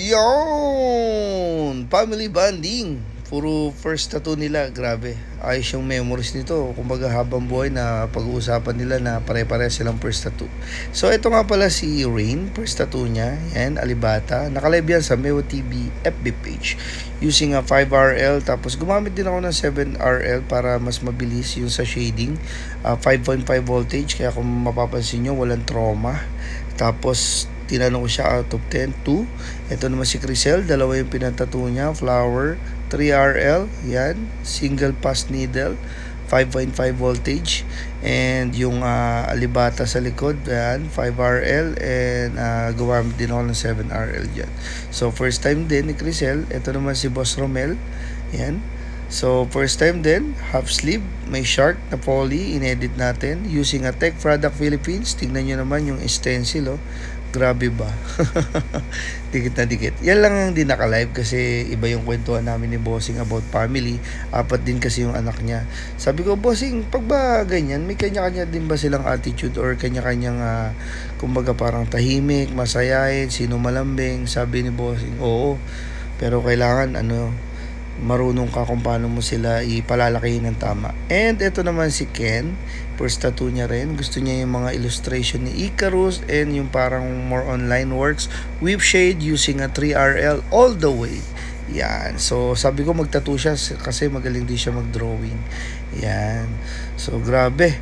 Yon! Family bonding. Puro first tattoo nila. Grabe. Ayos yung memories nito. Kumbaga habang buhay na pag-uusapan nila na pare-pare silang first tattoo. So ito nga pala si Rain. First tattoo niya. Yan, Alibata. Nakalive yan sa Meo TV FB page. Using a 5RL. Tapos gumamit din ako ng 7RL para mas mabilis yung sa shading. 5.5 voltage. Kaya kung mapapansin nyo, walang trauma. Tapos tinanong ko siya out of 10, 2. Ito naman si Crisel, dalawa yung pinatattoo niya, flower, 3RL, yan, single pass needle, 5.5 voltage, and yung alibata sa likod, yan, 5RL, and gumamit din ako ng 7RL dyan. So, first time din ni Crisel. Ito naman si Boss Romel, yan. So, first time din, half sleeve, may shark na poly, inedit natin, using a Tech Product Philippines. Tignan nyo naman yung stencil, oh. Grabe ba? Dikit na dikit. Yan lang ang di naka-live kasi iba yung kwentuhan namin ni Bossing about family. 4 din kasi yung anak niya. Sabi ko, Bossing, pag ba ganyan, may kanya-kanya din ba silang attitude or kanya-kanyang kumbaga parang tahimik, masayahin, sino malambing? Sabi ni Bossing, oo. Pero kailangan marunong ka kung paano mo sila ipalalaki ng tama. And ito naman si Ken, first tattoo niya rin. Gusto niya yung mga illustration ni Icarus and yung parang more online works with shade using a 3RL all the way. Yan. So sabi ko magtattoo siya kasi magaling din siya mag-drawing. Yan. So grabe.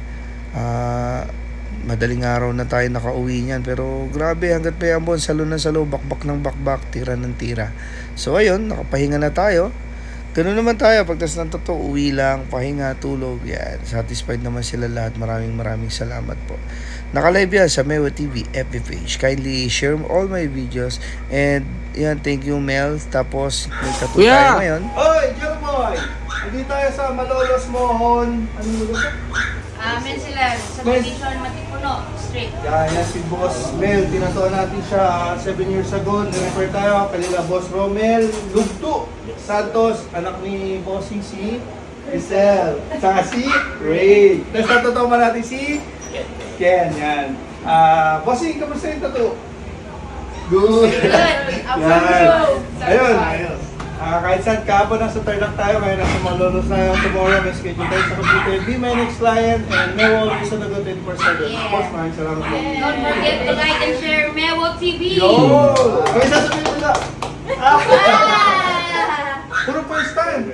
Madaling araw na tayo nakauwi niyan, pero grabe hanggat pa yambon, salo ng salo, bakbak ng bakbak, tira ng tira. So ayun, nakapahinga na tayo. Ganun naman tayo, pagtas ng totoo, uwi lang, pahinga, tulog, yan. Satisfied naman sila lahat. Maraming salamat po. Naka-live yan sa Meo TV FB page. Kindly share all my videos. And yan, thank you Mel. Tapos may tattoo tayo ngayon. Oy, Jerboy! Hindi tayo sa Malolos Mohon. Ano mo ba? Mensilan, sa Division Matipuno Street. Yan si Boss Mel. Tinatuan natin siya 7 years ago. Nirefer tayo kanila Boss Romel Lugto Santos, anak ni Bossing si Crisel. Saka si Ray. Tapos natutuwa man natin si Ken. Yan. Bossing, kamusta yung tattoo? Good. Yan. Ayun. Kahit saan kahapon nasa Tarlac tayo, ngayon nasa Malolos na tomorrow, may schedule tayo sa computer. Be my next client and Meo always on the go 24/7. Of course, maraming salamat po. Don't forget to like and share Meo TV. Yo! May sasabihin mo na. Puro first time.